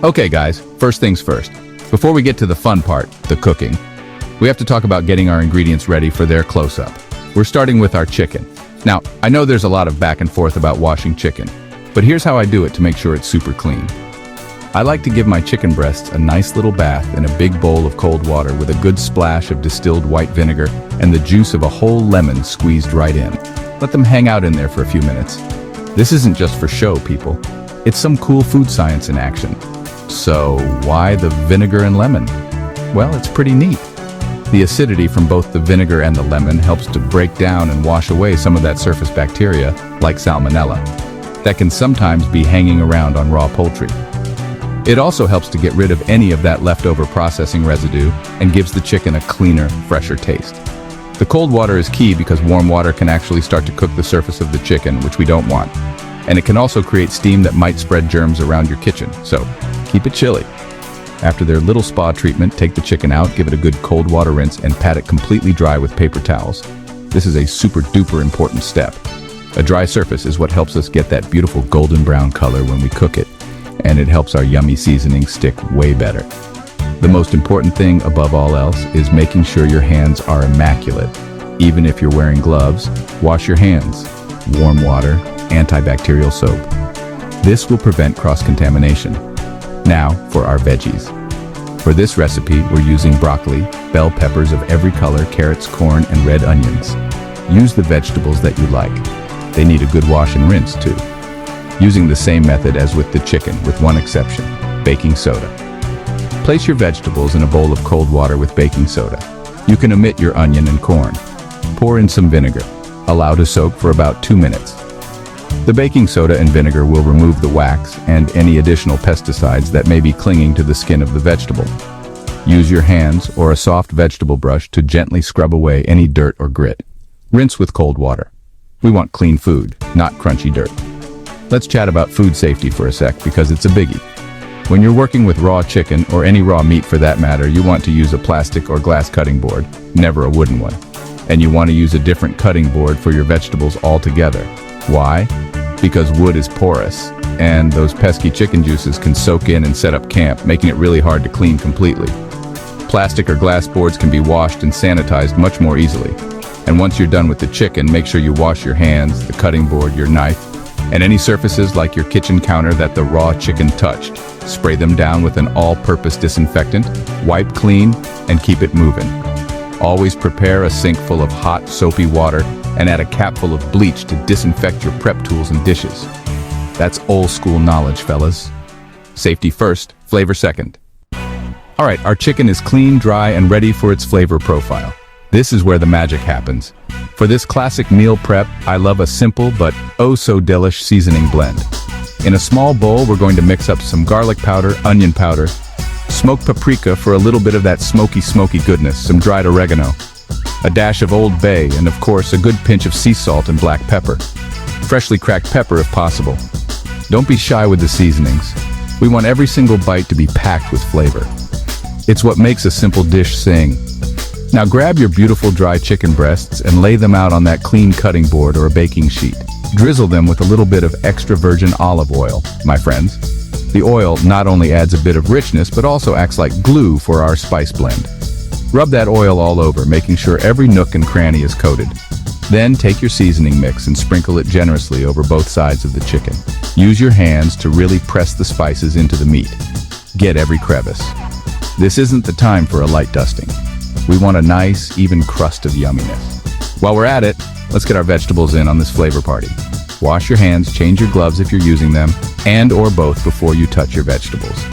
Okay guys, first things first. Before we get to the fun part, the cooking, we have to talk about getting our ingredients ready for their close-up. We're starting with our chicken. Now, I know there's a lot of back and forth about washing chicken, but here's how I do it to make sure it's super clean. I like to give my chicken breasts a nice little bath in a big bowl of cold water with a good splash of distilled white vinegar and the juice of a whole lemon squeezed right in. Let them hang out in there for a few minutes. This isn't just for show, people. It's some cool food science in action. So, why the vinegar and lemon? Well, it's pretty neat. The acidity from both the vinegar and the lemon helps to break down and wash away some of that surface bacteria, like salmonella, that can sometimes be hanging around on raw poultry. It also helps to get rid of any of that leftover processing residue and gives the chicken a cleaner, fresher taste. The cold water is key because warm water can actually start to cook the surface of the chicken, which we don't want. And it can also create steam that might spread germs around your kitchen, so keep it chilly. After their little spa treatment, take the chicken out, give it a good cold water rinse, and pat it completely dry with paper towels. This is a super duper important step. A dry surface is what helps us get that beautiful golden brown color when we cook it, and it helps our yummy seasoning stick way better. The most important thing above all else is making sure your hands are immaculate. Even if you're wearing gloves, wash your hands. Warm water, antibacterial soap. This will prevent cross-contamination. Now for our veggies. For this recipe, we're using broccoli, bell peppers of every color, carrots, corn, and red onions. Use the vegetables that you like. They need a good wash and rinse too. Using the same method as with the chicken, with one exception, baking soda. Place your vegetables in a bowl of cold water with baking soda. You can omit your onion and corn. Pour in some vinegar. Allow to soak for about 2 minutes. The baking soda and vinegar will remove the wax and any additional pesticides that may be clinging to the skin of the vegetable. Use your hands or a soft vegetable brush to gently scrub away any dirt or grit. Rinse with cold water. We want clean food, not crunchy dirt. Let's chat about food safety for a sec because it's a biggie. When you're working with raw chicken, or any raw meat for that matter, you want to use a plastic or glass cutting board, never a wooden one. And you want to use a different cutting board for your vegetables altogether. Why? Because wood is porous, and those pesky chicken juices can soak in and set up camp, making it really hard to clean completely. Plastic or glass boards can be washed and sanitized much more easily. And once you're done with the chicken, make sure you wash your hands, the cutting board, your knife, and any surfaces like your kitchen counter that the raw chicken touched. Spray them down with an all-purpose disinfectant, wipe clean, and keep it moving. Always prepare a sink full of hot, soapy water and add a cap full of bleach to disinfect your prep tools and dishes. That's old school knowledge, fellas. Safety first, flavor second. All right, our chicken is clean, dry, and ready for its flavor profile. This is where the magic happens. For this classic meal prep, I love a simple but oh-so-delish seasoning blend. In a small bowl, we're going to mix up some garlic powder, onion powder, smoked paprika for a little bit of that smoky goodness, some dried oregano, a dash of Old Bay, and of course, a good pinch of sea salt and black pepper. Freshly cracked pepper if possible. Don't be shy with the seasonings. We want every single bite to be packed with flavor. It's what makes a simple dish sing. Now grab your beautiful dry chicken breasts and lay them out on that clean cutting board or a baking sheet. Drizzle them with a little bit of extra virgin olive oil, my friends. The oil not only adds a bit of richness, but also acts like glue for our spice blend. Rub that oil all over, making sure every nook and cranny is coated. Then take your seasoning mix and sprinkle it generously over both sides of the chicken. Use your hands to really press the spices into the meat. Get every crevice. This isn't the time for a light dusting. We want a nice, even crust of yumminess. While we're at it, let's get our vegetables in on this flavor party. Wash your hands, change your gloves if you're using them, and or both before you touch your vegetables.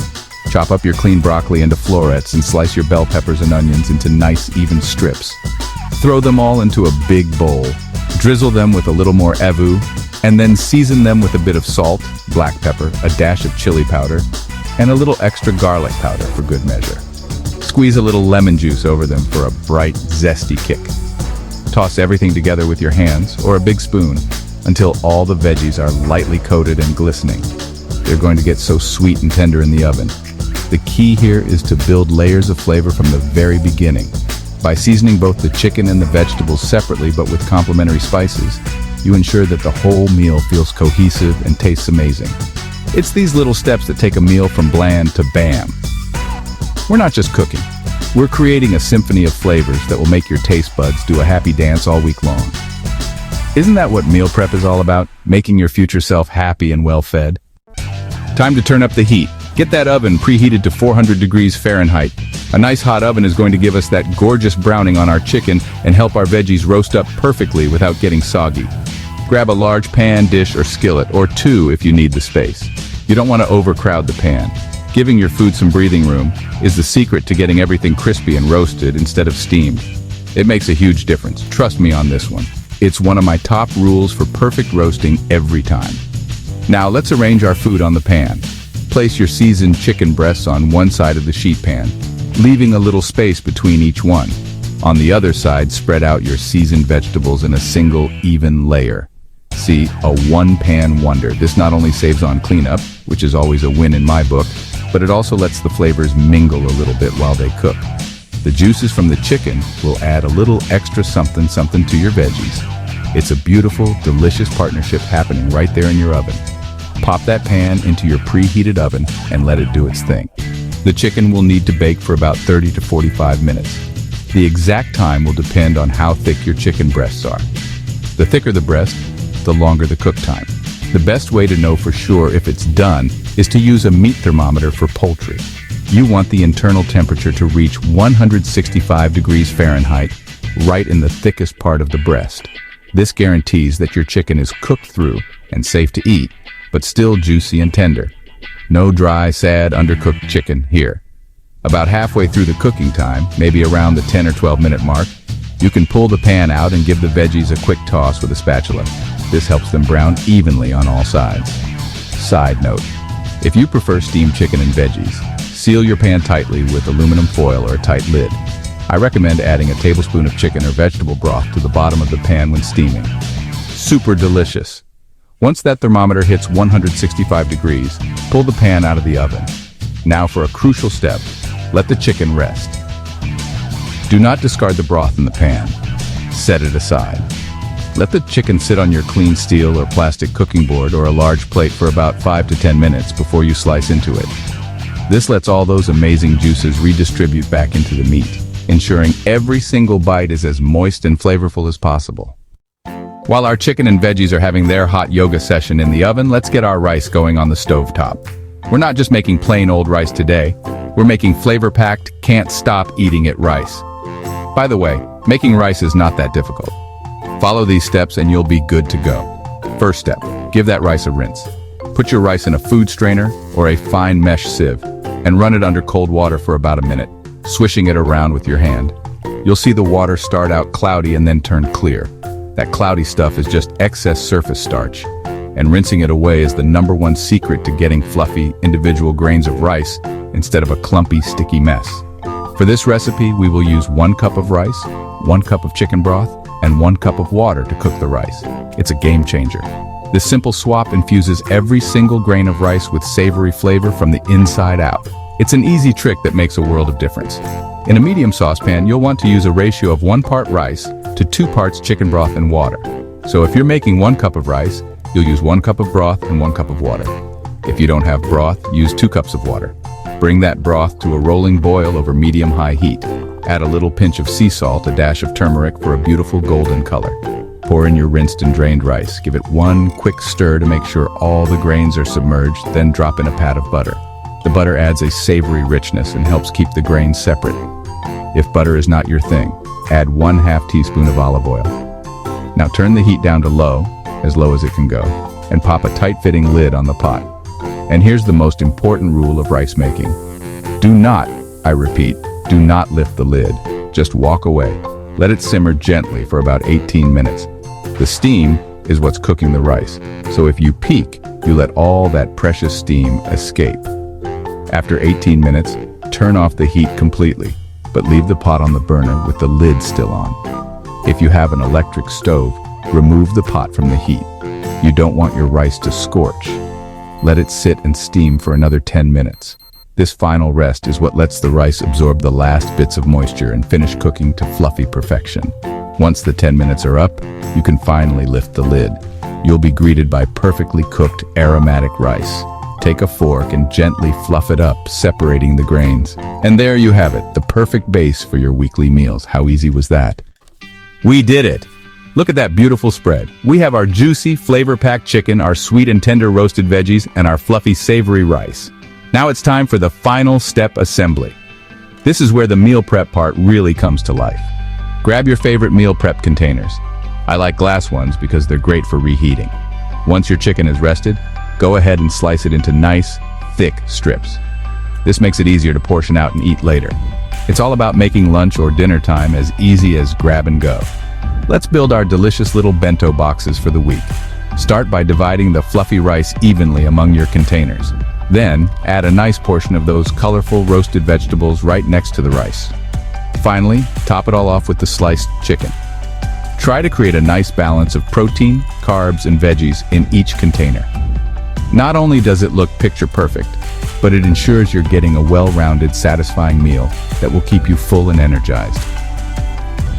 Chop up your clean broccoli into florets and slice your bell peppers and onions into nice, even strips. Throw them all into a big bowl. Drizzle them with a little more evu, and then season them with a bit of salt, black pepper, a dash of chili powder, and a little extra garlic powder for good measure. Squeeze a little lemon juice over them for a bright, zesty kick. Toss everything together with your hands or a big spoon until all the veggies are lightly coated and glistening. They're going to get so sweet and tender in the oven. The key here is to build layers of flavor from the very beginning. By seasoning both the chicken and the vegetables separately but with complementary spices, you ensure that the whole meal feels cohesive and tastes amazing. It's these little steps that take a meal from bland to bam. We're not just cooking. We're creating a symphony of flavors that will make your taste buds do a happy dance all week long. Isn't that what meal prep is all about? Making your future self happy and well-fed? Time to turn up the heat. Get that oven preheated to 400 degrees Fahrenheit. A nice hot oven is going to give us that gorgeous browning on our chicken and help our veggies roast up perfectly without getting soggy. Grab a large pan, dish, or skillet, or two if you need the space. You don't want to overcrowd the pan. Giving your food some breathing room is the secret to getting everything crispy and roasted instead of steamed. It makes a huge difference. Trust me on this one. It's one of my top rules for perfect roasting every time. Now let's arrange our food on the pan. Place your seasoned chicken breasts on one side of the sheet pan, leaving a little space between each one. On the other side, spread out your seasoned vegetables in a single, even layer. See, a one-pan wonder. This not only saves on cleanup, which is always a win in my book, but it also lets the flavors mingle a little bit while they cook. The juices from the chicken will add a little extra something to your veggies. It's a beautiful, delicious partnership happening right there in your oven. Pop that pan into your preheated oven and let it do its thing. The chicken will need to bake for about 30 to 45 minutes. The exact time will depend on how thick your chicken breasts are. The thicker the breast, the longer the cook time. The best way to know for sure if it's done is to use a meat thermometer for poultry. You want the internal temperature to reach 165 degrees Fahrenheit, right in the thickest part of the breast. This guarantees that your chicken is cooked through and safe to eat, but still juicy and tender. No dry, sad, undercooked chicken here. About halfway through the cooking time, maybe around the 10 or 12 minute mark, you can pull the pan out and give the veggies a quick toss with a spatula. This helps them brown evenly on all sides. Side note, if you prefer steamed chicken and veggies, seal your pan tightly with aluminum foil or a tight lid. I recommend adding a tablespoon of chicken or vegetable broth to the bottom of the pan when steaming. Super delicious. Once that thermometer hits 165 degrees, pull the pan out of the oven. Now for a crucial step, let the chicken rest. Do not discard the broth in the pan. Set it aside. Let the chicken sit on your clean steel or plastic cooking board or a large plate for about 5 to 10 minutes before you slice into it. This lets all those amazing juices redistribute back into the meat, ensuring every single bite is as moist and flavorful as possible. While our chicken and veggies are having their hot yoga session in the oven, let's get our rice going on the stovetop. We're not just making plain old rice today. We're making flavor-packed, can't stop eating it rice. By the way, making rice is not that difficult. Follow these steps and you'll be good to go. First step, give that rice a rinse. Put your rice in a food strainer or a fine mesh sieve and run it under cold water for about a minute, swishing it around with your hand. You'll see the water start out cloudy and then turn clear. That cloudy stuff is just excess surface starch, and rinsing it away is the #1 secret to getting fluffy, individual grains of rice instead of a clumpy, sticky mess. For this recipe, we will use 1 cup of rice, 1 cup of chicken broth, and 1 cup of water to cook the rice. It's a game changer. This simple swap infuses every single grain of rice with savory flavor from the inside out. It's an easy trick that makes a world of difference. In a medium saucepan, you'll want to use a ratio of 1 part rice to 2 parts chicken broth and water. So if you're making 1 cup of rice, you'll use 1 cup of broth and 1 cup of water. If you don't have broth, use 2 cups of water. Bring that broth to a rolling boil over medium-high heat. Add a little pinch of sea salt, a dash of turmeric for a beautiful golden color. Pour in your rinsed and drained rice. Give it 1 quick stir to make sure all the grains are submerged, then drop in a pat of butter. The butter adds a savory richness and helps keep the grains separate. If butter is not your thing, add 1/2 teaspoon of olive oil. Now turn the heat down to low as it can go, and pop a tight-fitting lid on the pot. And here's the most important rule of rice making. Do not, I repeat, do not lift the lid. Just walk away. Let it simmer gently for about 18 minutes. The steam is what's cooking the rice, so if you peek, you let all that precious steam escape. After 18 minutes, turn off the heat completely, but leave the pot on the burner with the lid still on. If you have an electric stove, remove the pot from the heat. You don't want your rice to scorch. Let it sit and steam for another 10 minutes. This final rest is what lets the rice absorb the last bits of moisture and finish cooking to fluffy perfection. Once the 10 minutes are up, you can finally lift the lid. You'll be greeted by perfectly cooked aromatic rice. take a fork and gently fluff it up, separating the grains. And there you have it, the perfect base for your weekly meals. How easy was that? We did it! Look at that beautiful spread. We have our juicy, flavor-packed chicken, our sweet and tender roasted veggies, and our fluffy, savory rice. Now it's time for the final step, assembly. This is where the meal prep part really comes to life. Grab your favorite meal prep containers. I like glass ones because they're great for reheating. Once your chicken is rested, go ahead and slice it into nice, thick strips. This makes it easier to portion out and eat later. It's all about making lunch or dinner time as easy as grab and go. Let's build our delicious little bento boxes for the week. Start by dividing the fluffy rice evenly among your containers. Then, add a nice portion of those colorful roasted vegetables right next to the rice. Finally, top it all off with the sliced chicken. Try to create a nice balance of protein, carbs, and veggies in each container. Not only does it look picture perfect, but it ensures you're getting a well-rounded, satisfying meal that will keep you full and energized.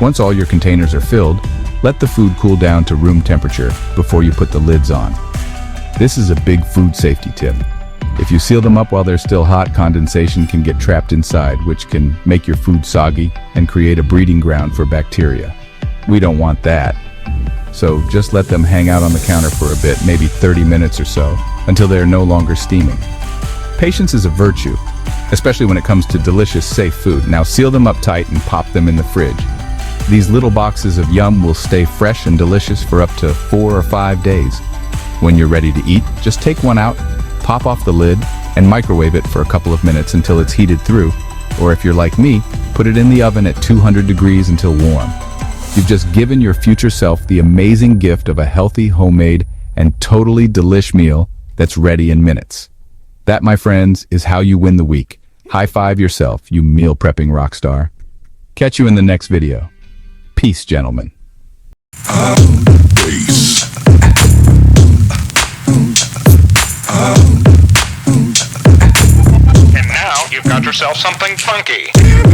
Once all your containers are filled, let the food cool down to room temperature before you put the lids on. This is a big food safety tip. If you seal them up while they're still hot, condensation can get trapped inside, which can make your food soggy and create a breeding ground for bacteria. We don't want that. So just let them hang out on the counter for a bit, maybe 30 minutes or so, until they're no longer steaming. Patience is a virtue, especially when it comes to delicious, safe food. Now seal them up tight and pop them in the fridge. These little boxes of yum will stay fresh and delicious for up to 4 or 5 days. When you're ready to eat, just take one out, pop off the lid, and microwave it for a couple of minutes until it's heated through. Or if you're like me, put it in the oven at 200 degrees until warm. You've just given your future self the amazing gift of a healthy, homemade, and totally delish meal that's ready in minutes. That, my friends, is how you win the week. High five yourself, you meal prepping rock star. Catch you in the next video. Peace, gentlemen. And now you've got yourself something funky.